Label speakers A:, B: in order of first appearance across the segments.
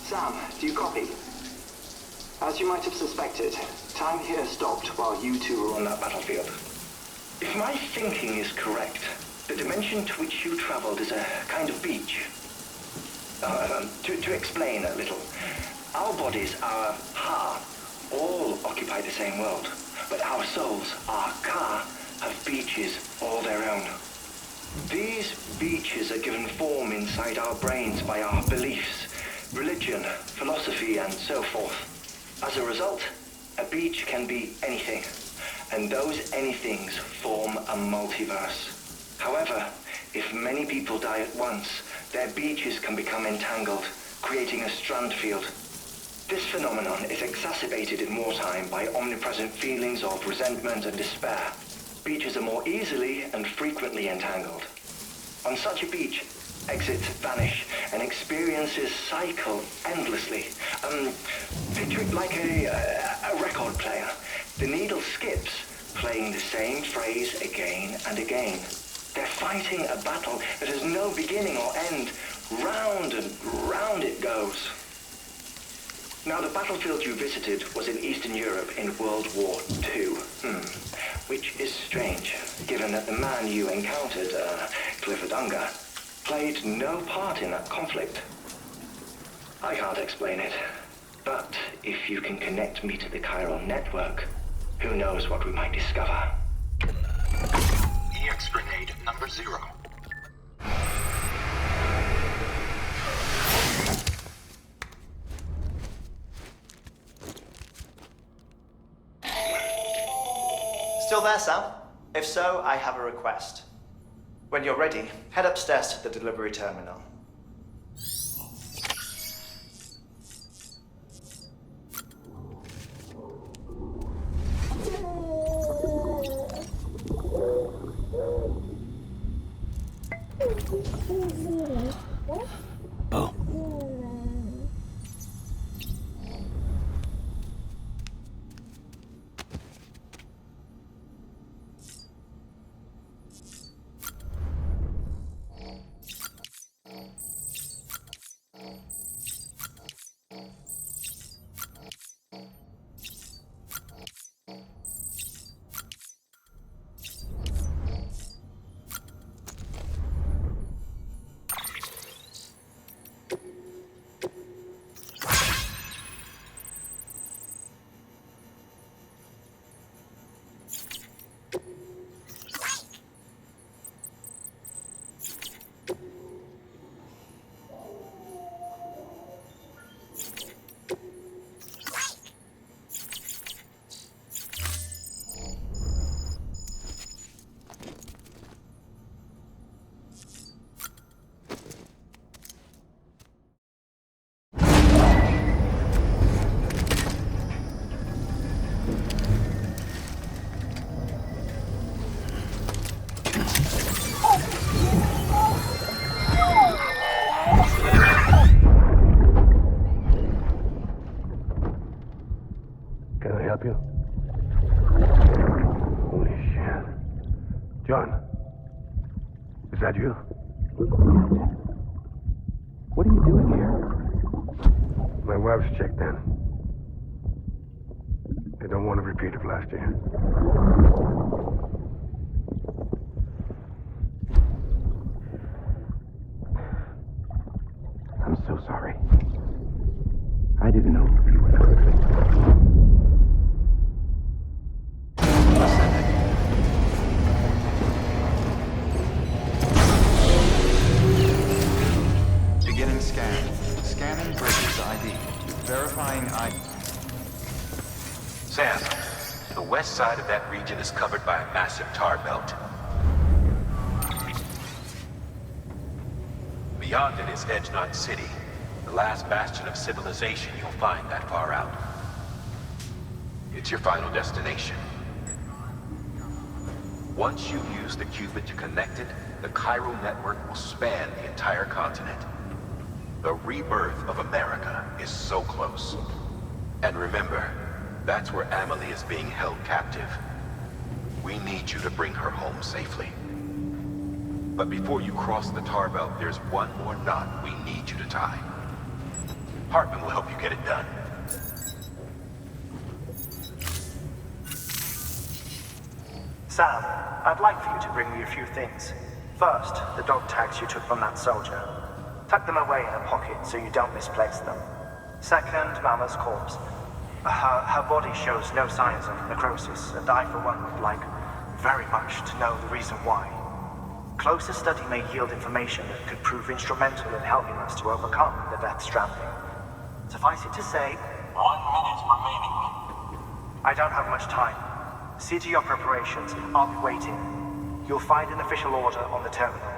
A: Sam, do you copy? As you might have suspected, time here stopped while you two were on that battlefield. If my thinking is correct, the dimension to which you traveled is a kind of beach. To explain a little, our bodies, our Ha, all occupy the same world, but our souls, our Ka, have beaches all their own. These beaches are given form inside our brains by our beliefs, religion, philosophy, and so forth. As a result, a beach can be anything, and those anythings form a multiverse. However, if many people die at once, their beaches can become entangled, creating a strand field. This phenomenon is exacerbated in wartime by omnipresent feelings of resentment and despair. Beaches are more easily and frequently entangled. On such a beach, exits vanish and experiences cycle endlessly. Picture it like a record player. The needle skips, playing the same phrase again and again. They're fighting a battle that has no beginning or end. Round and round it goes. Now, the battlefield you visited was in Eastern Europe in World War II. Which is strange, given that the man you encountered, Clifford Unger, played no part in that conflict. I can't explain it, but if you can connect me to the chiral network, who knows what we might discover.
B: EX grenade number 0.
C: Still there, Sam? If so, I have a request. When you're ready, head upstairs to the delivery terminal.
D: John, is that you? What are you doing here? My wife's checked in. They don't want a repeat of last year. I'm so sorry. I didn't know you were there.
E: Beginning scan. Scanning bridges ID. Verifying ID.
B: Sam, the west side of that region is covered by a massive tar belt. Beyond it is Edgenot City, the last bastion of civilization you'll find that far out. It's your final destination. Once you use the qubit to connect it, the chiral network will span the entire continent. The rebirth of America is so close. And remember, that's where Amelie is being held captive. We need you to bring her home safely. But before you cross the tar belt, there's one more knot we need you to tie. Hartman will help you get it done.
F: Sam, I'd like for you to bring me a few things. First, the dog tags you took from that soldier. Tuck them away in a pocket so you don't misplace them. Second, Mama's corpse. Her body shows no signs of necrosis, and I, for one, would like very much to know the reason why. Closer study may yield information that could prove instrumental in helping us to overcome the Death Stranding. Suffice it to say,
G: 1 minute remaining.
F: I don't have much time. See to your preparations. I'll be waiting. You'll find an official order on the terminal.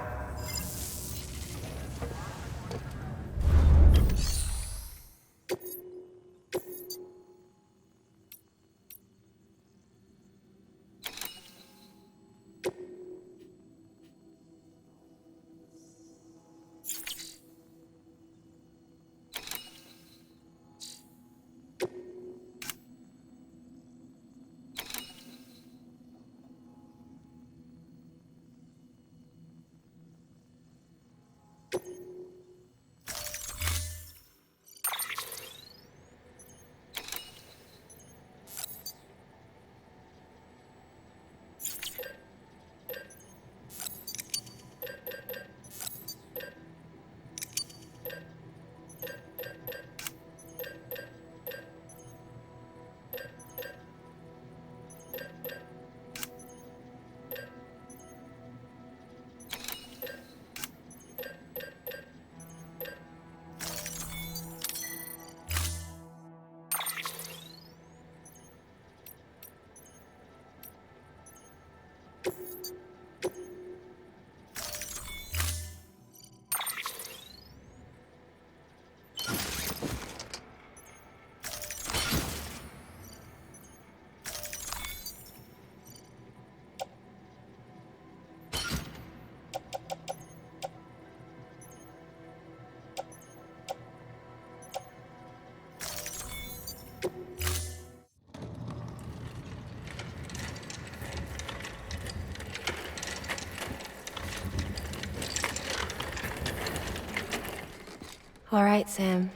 H: All right, Sam.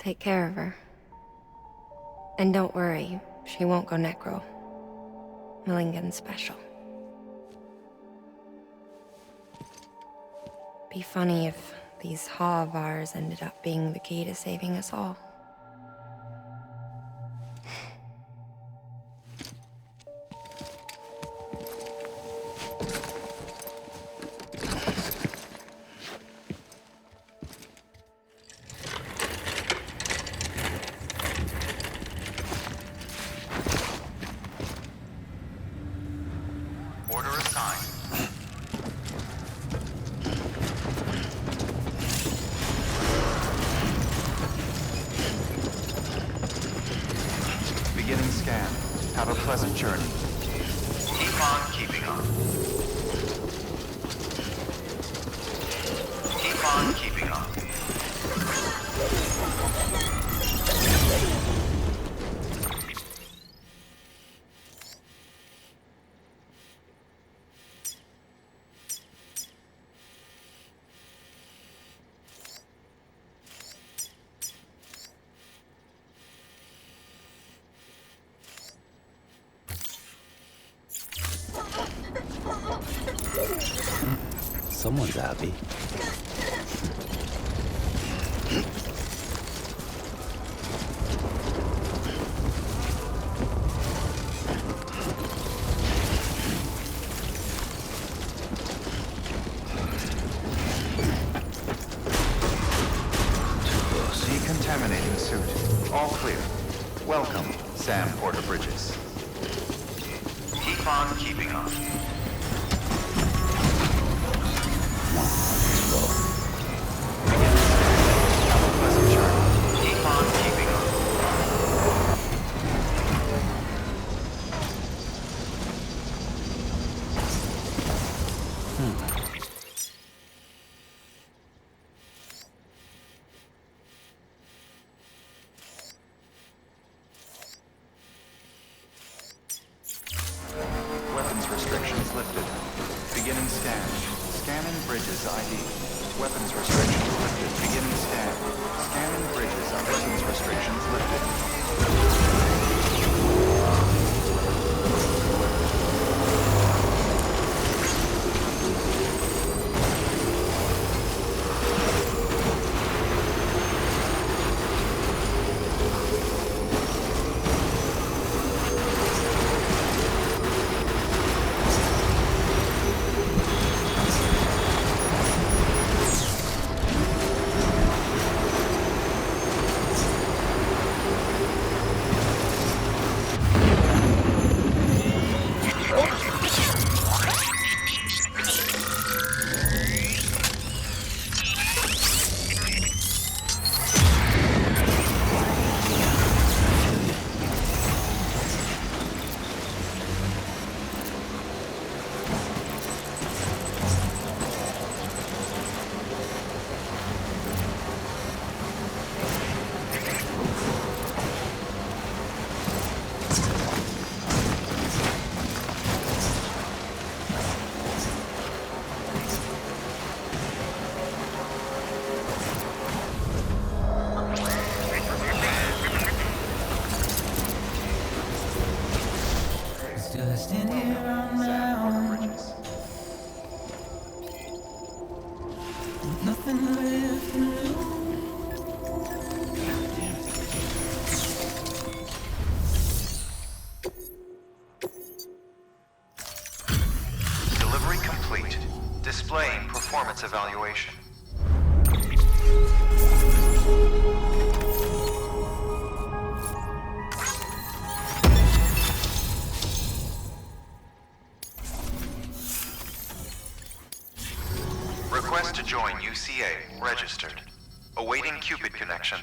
H: Take care of her. And don't worry, she won't go necro. Millingan's special. Be funny if these Ha of ours ended up being the key to saving us all.
E: Order assigned. Beginning scan. Have a pleasant journey. Keep on keeping on. Keep on keeping on.
D: Someone's happy.
E: Decontaminating suit. All clear. Welcome, Sam Porter Bridges. Keep on keeping on. Have a pleasant journey. Keep on keeping on. Weapons restrictions lifted. Beginning scan. Scanning Bridges ID. restrictions lifted. Delivery complete. Displaying performance evaluation. Request to join UCA. Registered. Awaiting Cupid connection.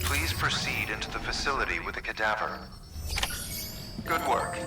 E: Please proceed into the facility with the cadaver. Good work.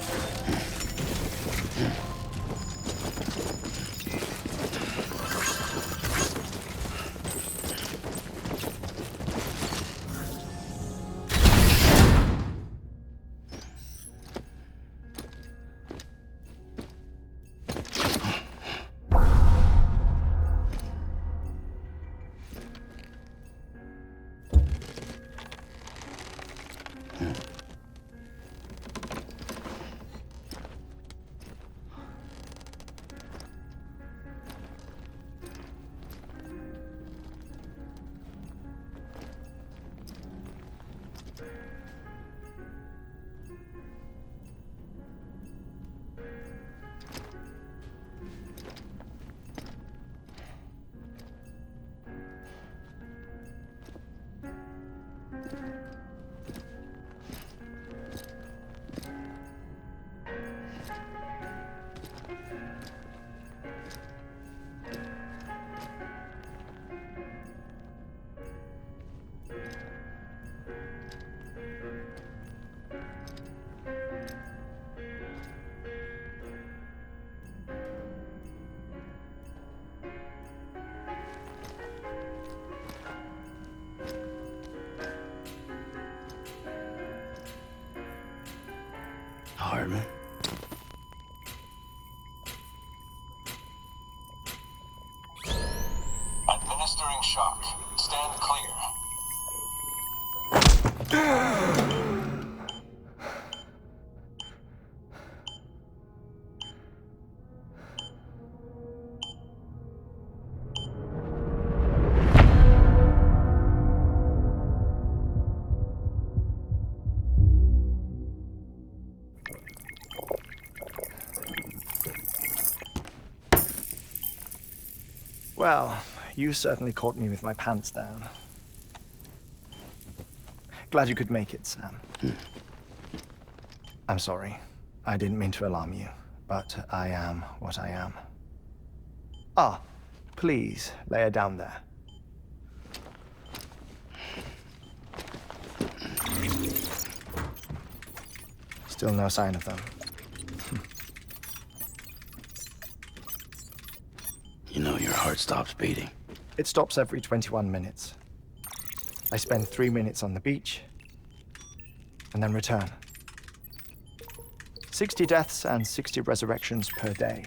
D: Hartman.
G: Administering shock. Stand clear.
C: Well, you certainly caught me with my pants down. Glad you could make it, Sam. I'm sorry. I didn't mean to alarm you, but I am what I am. Ah, please, lay her down there. Still no sign of them.
D: You know your heart stops beating.
C: It stops every 21 minutes. I spend 3 minutes on the beach, and then return. 60 deaths and 60 resurrections per day.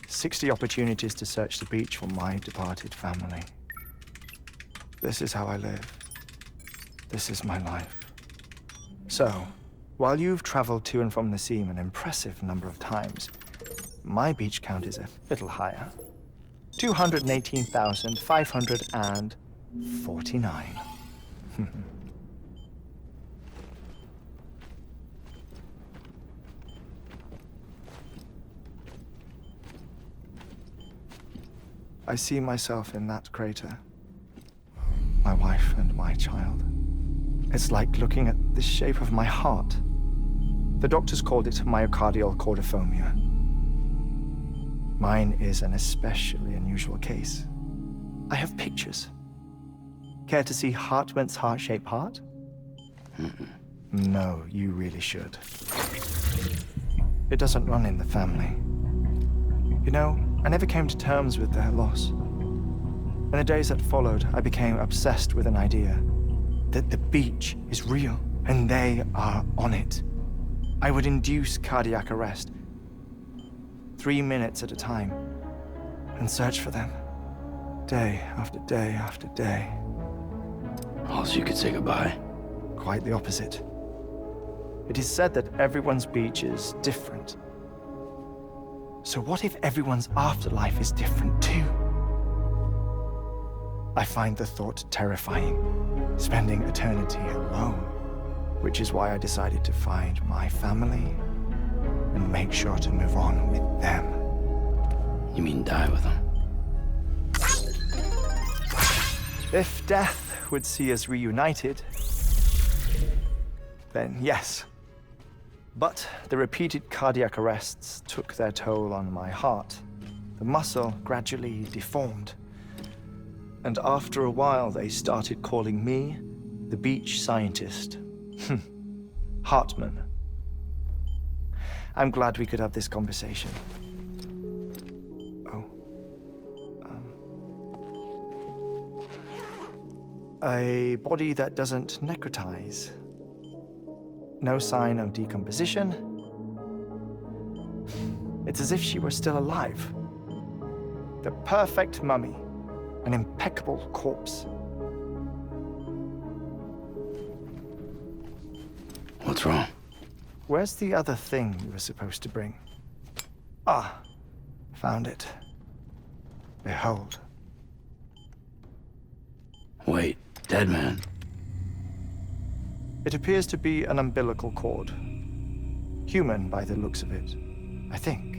C: 60 opportunities to search the beach for my departed family. This is how I live. This is my life. So, while you've traveled to and from the scene an impressive number of times, my beach count is a little higher. 218,549. I see myself in that crater. My wife and my child. It's like looking at the shape of my heart. The doctors called it myocardial cordiformia. Mine is an especially unusual case. I have pictures. Care to see Hartmann's heart-shaped heart? No, you really should. It doesn't run in the family. You know, I never came to terms with their loss. In the days that followed, I became obsessed with an idea that the beach is real and they are on it. I would induce cardiac arrest, 3 minutes at a time, and search for them, day after day after day.
D: Also, you could say goodbye.
C: Quite the opposite. It is said that everyone's beach is different. So what if everyone's afterlife is different too? I find the thought terrifying, spending eternity alone, which is why I decided to find my family and make sure to move on with them.
D: You mean die with them?
C: If death would see us reunited, then yes. But the repeated cardiac arrests took their toll on my heart. The muscle gradually deformed. And after a while, they started calling me the beach scientist. Hartmann. I'm glad we could have this conversation. Oh. A body that doesn't necrotize. No sign of decomposition. It's as if she were still alive. The perfect mummy. An impeccable corpse.
D: What's wrong?
C: Where's the other thing you were supposed to bring? Ah, found it. Behold.
D: Wait, dead man.
C: It appears to be an umbilical cord. Human by the looks of it, I think.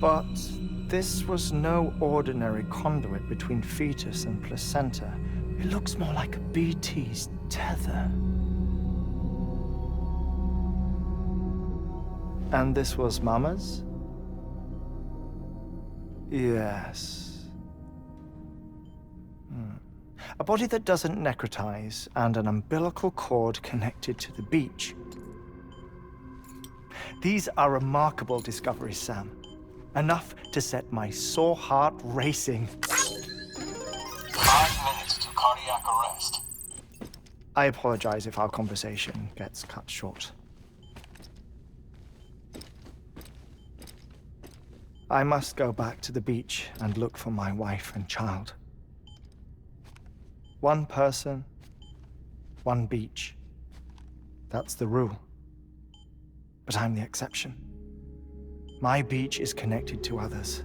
C: But this was no ordinary conduit between fetus and placenta. It looks more like a BT's tether. And this was Mama's? Yes. A body that doesn't necrotize and an umbilical cord connected to the beach. These are remarkable discoveries, Sam. Enough to set my sore heart racing.
G: 5 minutes to cardiac arrest.
C: I apologize if our conversation gets cut short. I must go back to the beach and look for my wife and child. One person, one beach. That's the rule. But I'm the exception. My beach is connected to others,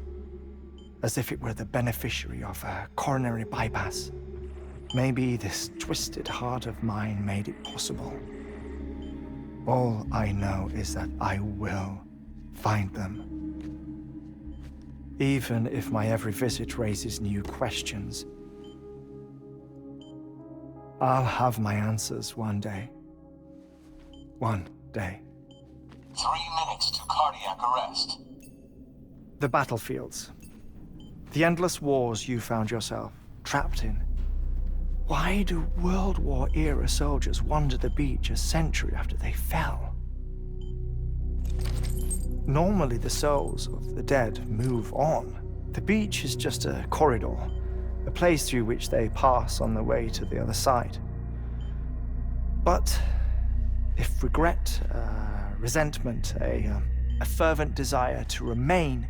C: as if it were the beneficiary of a coronary bypass. Maybe this twisted heart of mine made it possible. All I know is that I will find them. Even if my every visit raises new questions, I'll have my answers one day. One day.
G: minutes to cardiac arrest.
C: The battlefields. The endless wars you found yourself trapped in. Why do World War era soldiers wander the beach a century after they fell? Normally the souls of the dead move on. The beach is just a corridor, a place through which they pass on the way to the other side. But if regret, resentment, a fervent desire to remain,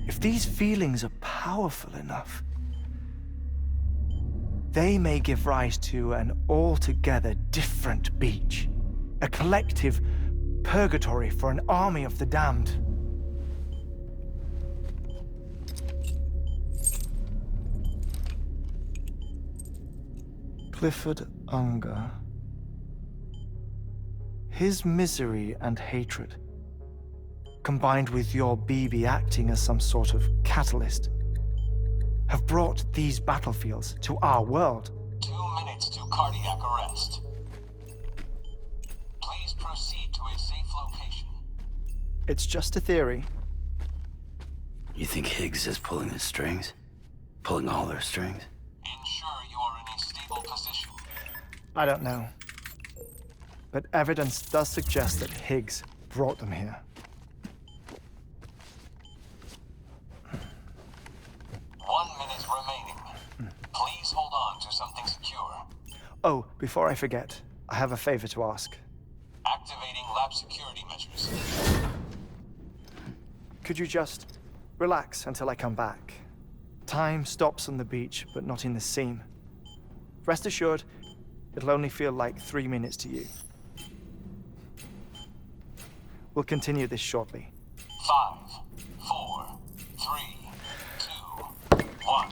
C: if these feelings are powerful enough, they may give rise to an altogether different beach, a collective purgatory for an army of the damned. Clifford Unger. His misery and hatred, combined with your BB acting as some sort of catalyst, have brought these battlefields to our world.
G: 2 minutes to cardiac arrest. Please proceed to a safe location.
C: It's just a theory.
I: You think Higgs is pulling the strings? Pulling all their strings?
G: Ensure you are in a stable position.
C: I don't know. But evidence does suggest that Higgs brought them here.
G: 1 minute remaining. Please hold on to something secure.
C: Oh, before I forget, I have a favor to ask.
G: Activating lab security measures.
C: Could you just relax until I come back? Time stops on the beach, but not in the scene. Rest assured, it'll only feel like 3 minutes to you. We'll continue this shortly.
G: 5, 4, 3, 2, 1.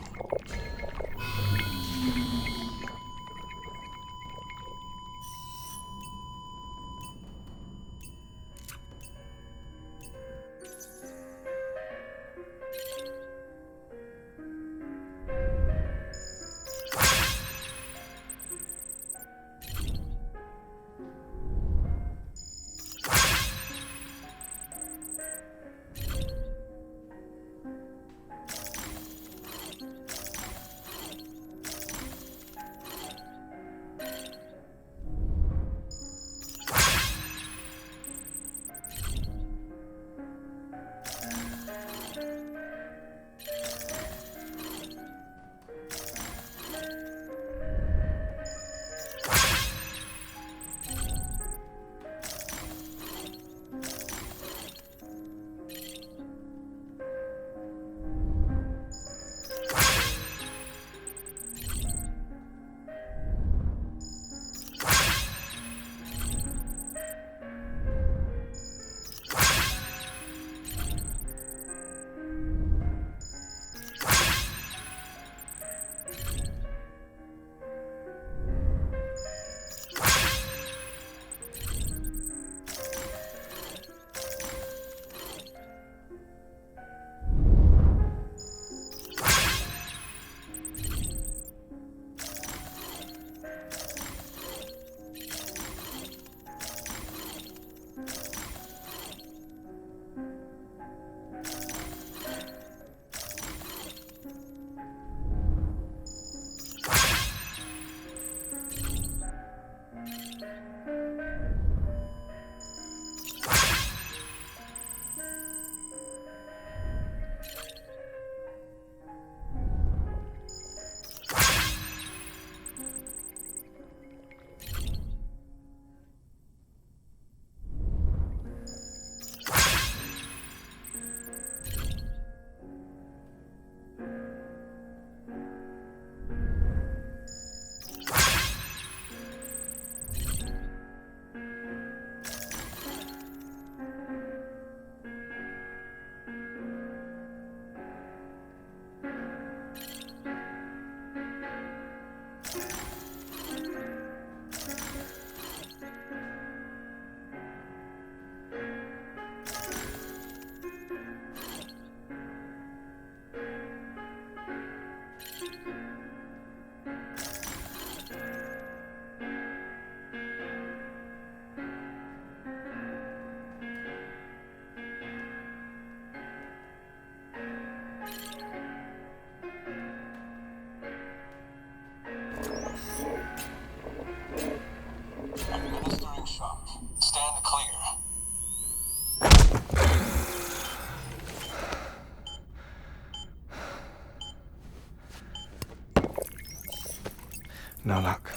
C: No luck.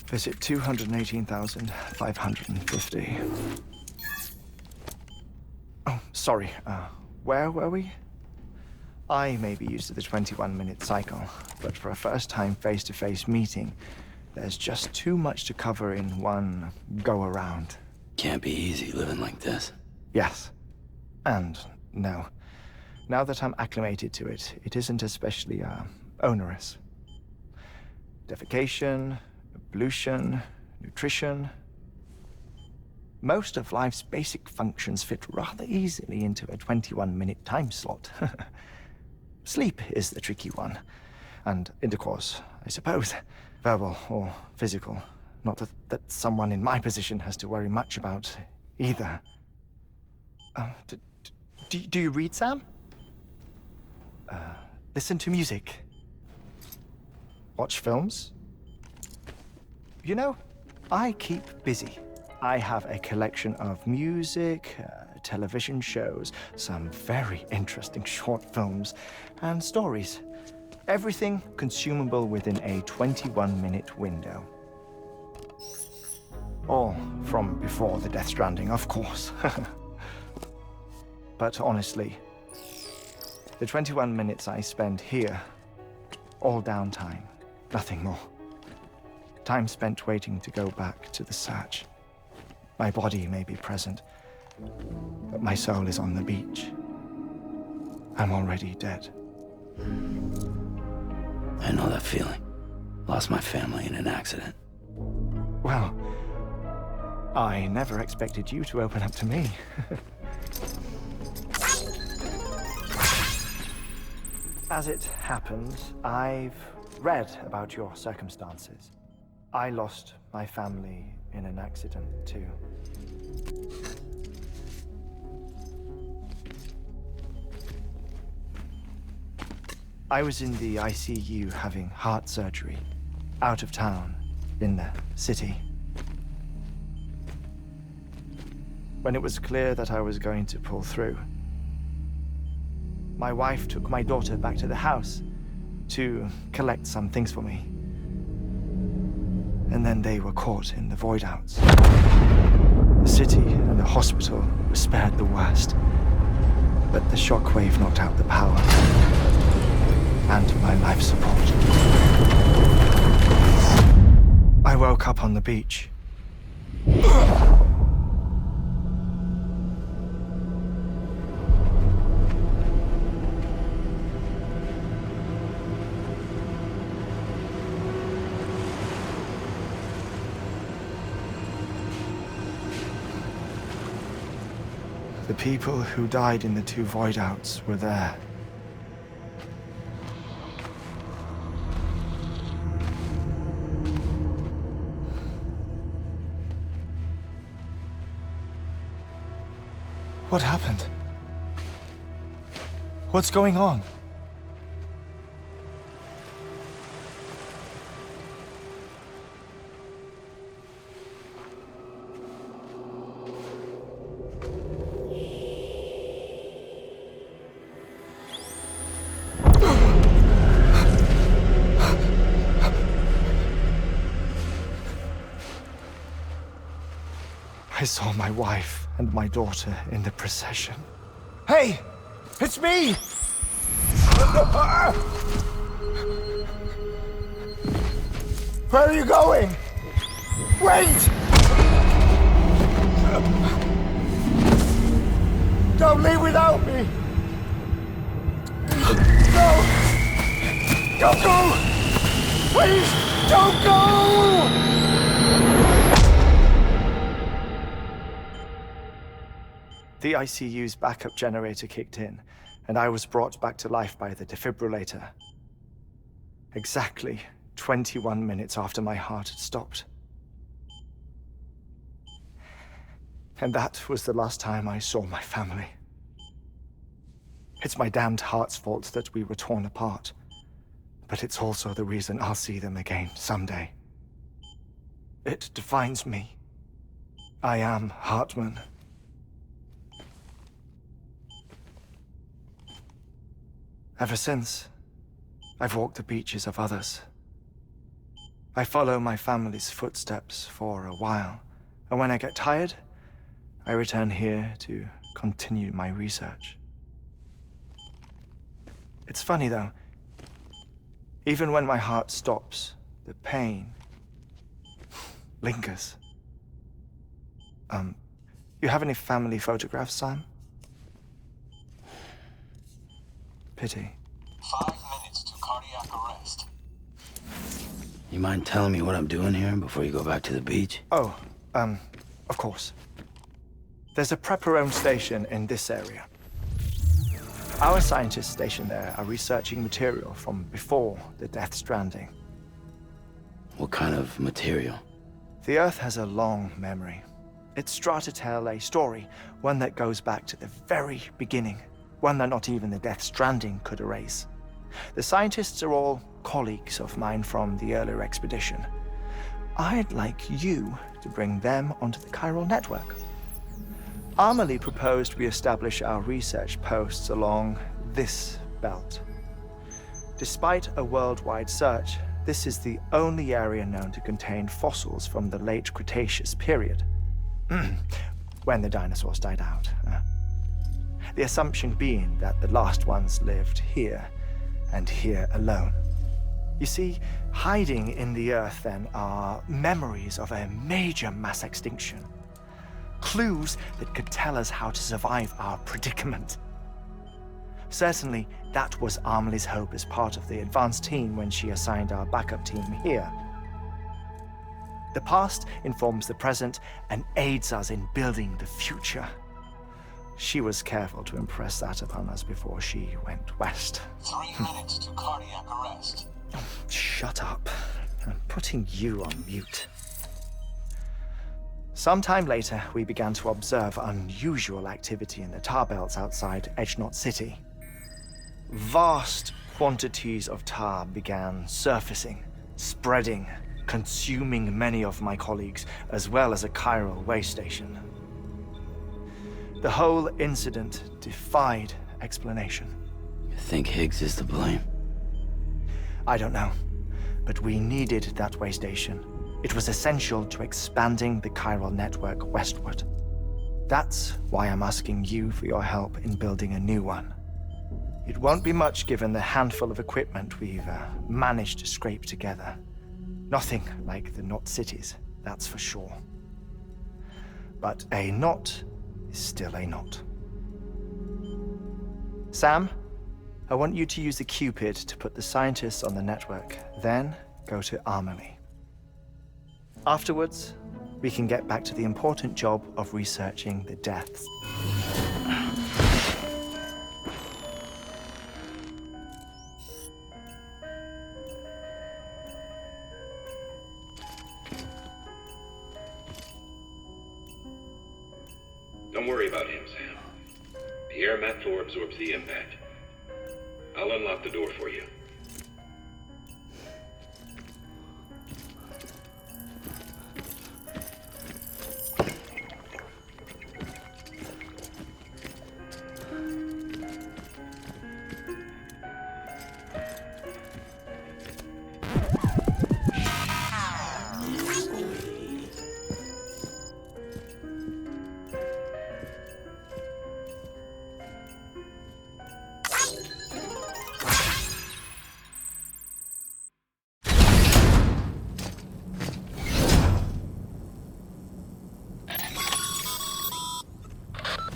C: Visit 218,550. Oh, sorry. Where were we? I may be used to the 21-minute cycle, but for a first-time face-to-face meeting, there's just too much to cover in one go-around.
I: Can't be easy living like this.
C: Yes. And no. Now that I'm acclimated to it, it isn't especially, onerous. Defecation, pollution, nutrition. Most of life's basic functions fit rather easily into a 21-minute time slot. Sleep is the tricky one. And intercourse, I suppose. Verbal or physical. Not that someone in my position has to worry much about either. Do you read, Sam? Listen to music. Watch films. You know, I keep busy. I have a collection of music, television shows, some very interesting short films, and stories. Everything consumable within a 21-minute window. All from before the Death Stranding, of course. But honestly, the 21 minutes I spend here, all downtime, nothing more. Time spent waiting to go back to the search. My body may be present, but my soul is on the beach. I'm already dead.
I: I know that feeling. Lost my family in an accident.
C: Well, I never expected you to open up to me. As it happens, I've read about your circumstances. I lost my family in an accident, too. I was in the ICU having heart surgery, out of town, in the city. When it was clear that I was going to pull through, my wife took my daughter back to the house to collect some things for me. And then they were caught in the void-outs. The city and the hospital were spared the worst, but the shockwave knocked out the power and my life support. I woke up on the beach. The people who died in the two void-outs were there. What happened? What's going on? I saw my wife and my daughter in the procession. Hey! It's me! Where are you going? Wait! Don't leave without me! No! Don't go! Please, don't go! The ICU's backup generator kicked in, and I was brought back to life by the defibrillator. Exactly 21 minutes after my heart had stopped. And that was the last time I saw my family. It's my damned heart's fault that we were torn apart, but it's also the reason I'll see them again someday. It defines me. I am Hartman. Ever since, I've walked the beaches of others, I follow my family's footsteps for a while, and when I get tired, I return here to continue my research. It's funny though, even when my heart stops, the pain lingers. You have any family photographs, Sam? Pity.
G: 5 minutes to cardiac arrest.
I: You mind telling me what I'm doing here before you go back to the beach?
C: Oh, of course. There's a prepper-owned station in this area. Our scientists stationed there are researching material from before the Death Stranding.
I: What kind of material?
C: The Earth has a long memory. It's trying to tell a story, one that goes back to the very beginning, one that not even the Death Stranding could erase. The scientists are all colleagues of mine from the earlier expedition. I'd like you to bring them onto the chiral network. Amelie proposed we establish our research posts along this belt. Despite a worldwide search, this is the only area known to contain fossils from the late Cretaceous period, when the dinosaurs died out. The assumption being that the last ones lived here, and here alone. You see, hiding in the Earth then are memories of a major mass extinction. Clues that could tell us how to survive our predicament. Certainly, that was Amelie's hope as part of the advanced team when she assigned our backup team here. The past informs the present and aids us in building the future. She was careful to impress that upon us before she went west.
G: 3 minutes to cardiac arrest.
C: Shut up. I'm putting you on mute. Sometime later, we began to observe unusual activity in the tar belts outside Edgenot City. Vast quantities of tar began surfacing, spreading, consuming many of my colleagues, as well as a chiral way station. The whole incident defied explanation.
I: You think Higgs is to blame?
C: I don't know, but we needed that way station. It was essential to expanding the chiral network westward. That's why I'm asking you for your help in building a new one. It won't be much given the handful of equipment we've managed to scrape together. Nothing like the knot cities, that's for sure. But a knot is still a knot. Sam, I want you to use the Cupid to put the scientists on the network, then go to Amelie. Afterwards, we can get back to the important job of researching the deaths.
J: Don't worry about him, Sam. The air mat floor absorbs the impact. I'll unlock the door for you.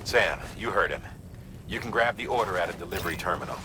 B: Sam, you heard him. You can grab the order at a delivery terminal.